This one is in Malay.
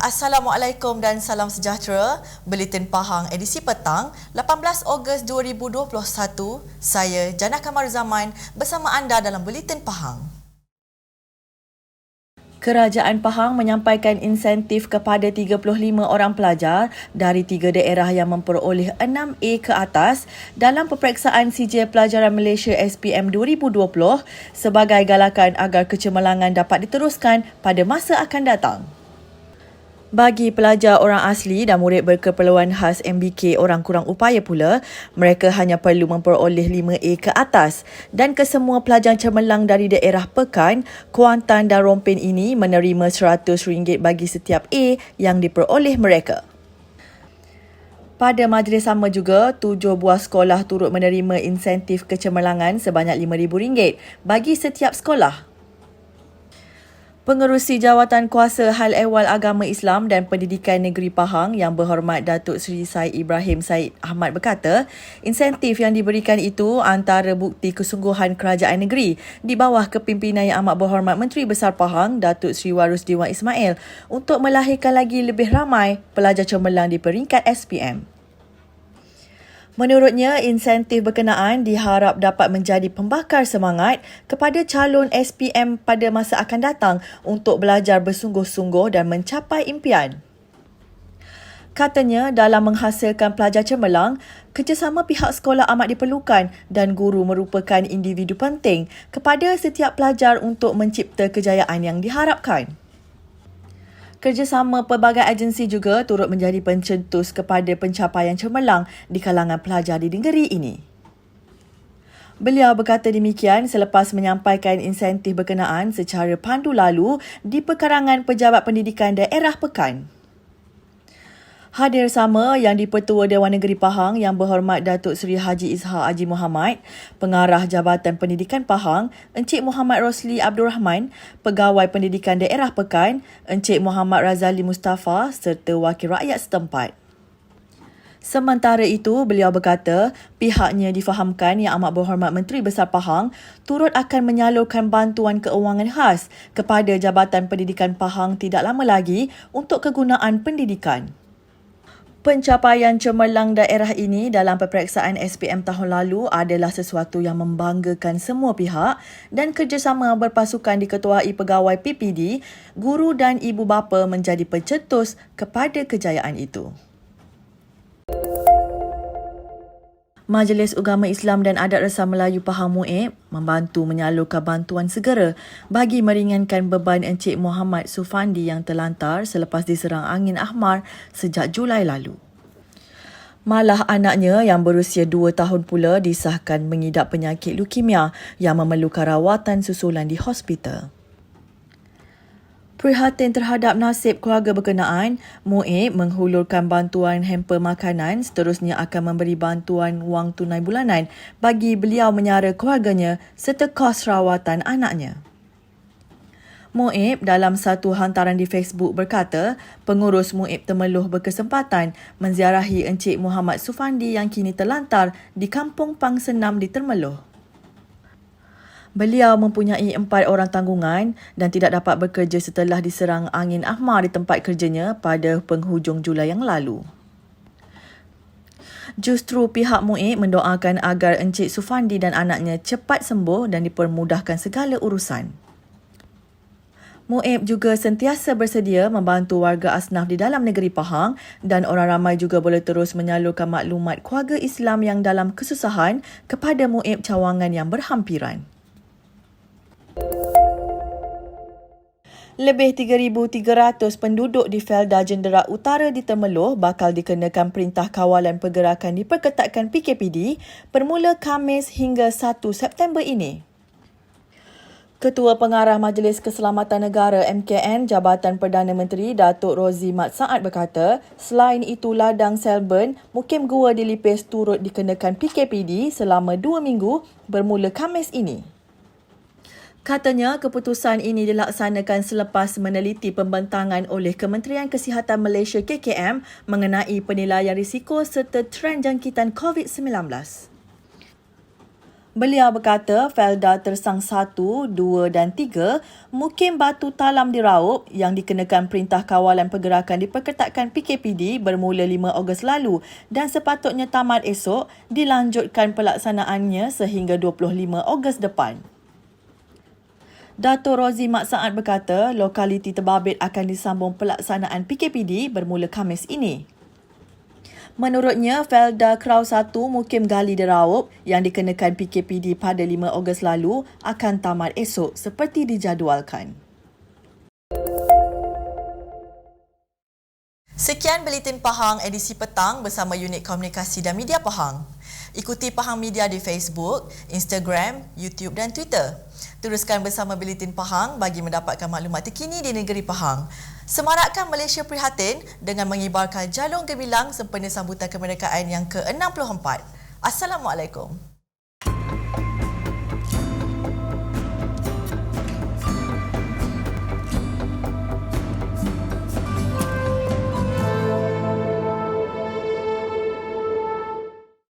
Assalamualaikum dan salam sejahtera. Buletin Pahang edisi petang 18 Ogos 2021. Saya Jannah Kamar Zaman bersama anda dalam Buletin Pahang. Kerajaan Pahang menyampaikan insentif kepada 35 orang pelajar dari 3 daerah yang memperoleh 6A ke atas dalam peperiksaan sijil pelajaran Malaysia SPM 2020 sebagai galakan agar kecemerlangan dapat diteruskan pada masa akan datang. Bagi pelajar orang asli dan murid berkeperluan khas MBK orang kurang upaya pula, mereka hanya perlu memperoleh 5A ke atas dan kesemua pelajar cemerlang dari daerah Pekan, Kuantan dan Rompin ini menerima RM100 bagi setiap A yang diperoleh mereka. Pada majlis sama juga, 7 buah sekolah turut menerima insentif kecemerlangan sebanyak RM5,000 bagi setiap sekolah. Pengerusi Jawatan Kuasa Hal Ehwal Agama Islam dan Pendidikan Negeri Pahang Yang Berhormat Datuk Seri Said Ibrahim Said Ahmad berkata, insentif yang diberikan itu antara bukti kesungguhan kerajaan negeri di bawah kepimpinan Yang Amat Berhormat Menteri Besar Pahang Datuk Seri Warus Dewan Ismail untuk melahirkan lagi lebih ramai pelajar cemerlang di peringkat SPM. Menurutnya, insentif berkenaan diharap dapat menjadi pembakar semangat kepada calon SPM pada masa akan datang untuk belajar bersungguh-sungguh dan mencapai impian. Katanya, dalam menghasilkan pelajar cemerlang, kerjasama pihak sekolah amat diperlukan dan guru merupakan individu penting kepada setiap pelajar untuk mencipta kejayaan yang diharapkan. Kerjasama pelbagai agensi juga turut menjadi pencetus kepada pencapaian cemerlang di kalangan pelajar di negeri ini. Beliau berkata demikian selepas menyampaikan insentif berkenaan secara pandu lalu di Perkarangan Pejabat Pendidikan Daerah Pekan. Hadir sama yang di-Pertua Dewan Negeri Pahang Yang Berhormat Datuk Seri Haji Ishak Haji Muhammad, Pengarah Jabatan Pendidikan Pahang Encik Muhammad Rosli Abdul Rahman, Pegawai Pendidikan Daerah Pekan Encik Muhammad Razali Mustafa serta wakil rakyat setempat. Sementara itu, beliau berkata pihaknya difahamkan Yang Amat Berhormat Menteri Besar Pahang turut akan menyalurkan bantuan keuangan khas kepada Jabatan Pendidikan Pahang tidak lama lagi untuk kegunaan pendidikan. Pencapaian cemerlang daerah ini dalam peperiksaan SPM tahun lalu adalah sesuatu yang membanggakan semua pihak dan kerjasama berpasukan diketuai pegawai PPD, guru dan ibu bapa menjadi pencetus kepada kejayaan itu. Majlis Ugama Islam dan Adat Resam Melayu Pahang MUIB membantu menyalurkan bantuan segera bagi meringankan beban Encik Muhammad Sufandi yang terlantar selepas diserang angin ahmar sejak Julai lalu. Malah anaknya yang berusia 2 tahun pula disahkan mengidap penyakit leukemia yang memerlukan rawatan susulan di hospital. Prihatin terhadap nasib keluarga berkenaan, MUIB menghulurkan bantuan hamper makanan seterusnya akan memberi bantuan wang tunai bulanan bagi beliau menyara keluarganya serta kos rawatan anaknya. MUIB dalam satu hantaran di Facebook berkata, pengurus MUIB Temeloh berkesempatan menziarahi Encik Muhammad Sufandi yang kini terlantar di Kampung Pang Senam di Temeloh. Beliau mempunyai 4 orang tanggungan dan tidak dapat bekerja setelah diserang angin ahmar di tempat kerjanya pada penghujung Julai yang lalu. Justru pihak MUIB mendoakan agar Encik Sufandi dan anaknya cepat sembuh dan dipermudahkan segala urusan. MUIB juga sentiasa bersedia membantu warga asnaf di dalam negeri Pahang dan orang ramai juga boleh terus menyalurkan maklumat keluarga Islam yang dalam kesusahan kepada MUIB cawangan yang berhampiran. Lebih 3,300 penduduk di Felda Jendera Utara di Temeloh bakal dikenakan Perintah Kawalan Pergerakan diperketatkan PKPD bermula Khamis hingga 1 September ini. Ketua Pengarah Majlis Keselamatan Negara MKN Jabatan Perdana Menteri Datuk Rozi Mat Saad berkata, selain itu ladang Selburne, Mukim Gua di Lipis turut dikenakan PKPD selama 2 minggu bermula Khamis ini. Katanya keputusan ini dilaksanakan selepas meneliti pembentangan oleh Kementerian Kesihatan Malaysia KKM mengenai penilaian risiko serta trend jangkitan COVID-19. Beliau berkata Felda Tersang 1, 2 dan 3 Mukim Batu Talam diraup yang dikenakan Perintah Kawalan Pergerakan diperketatkan PKPD bermula 5 Ogos lalu dan sepatutnya tamat esok, dilanjutkan pelaksanaannya sehingga 25 Ogos depan. Dato' Rozi Mak Saad berkata lokaliti terbabit akan disambung pelaksanaan PKPD bermula Khamis ini. Menurutnya, Felda Krau 1 Mukim Gali diraup yang dikenakan PKPD pada 5 Ogos lalu akan tamat esok seperti dijadualkan. Sekian Buletin Pahang edisi petang bersama Unit Komunikasi dan Media Pahang. Ikuti Pahang Media di Facebook, Instagram, YouTube dan Twitter. Teruskan bersama Buletin Pahang bagi mendapatkan maklumat terkini di negeri Pahang. Semarakkan Malaysia prihatin dengan mengibarkan jalung gemilang sempena sambutan kemerdekaan yang ke-64. Assalamualaikum.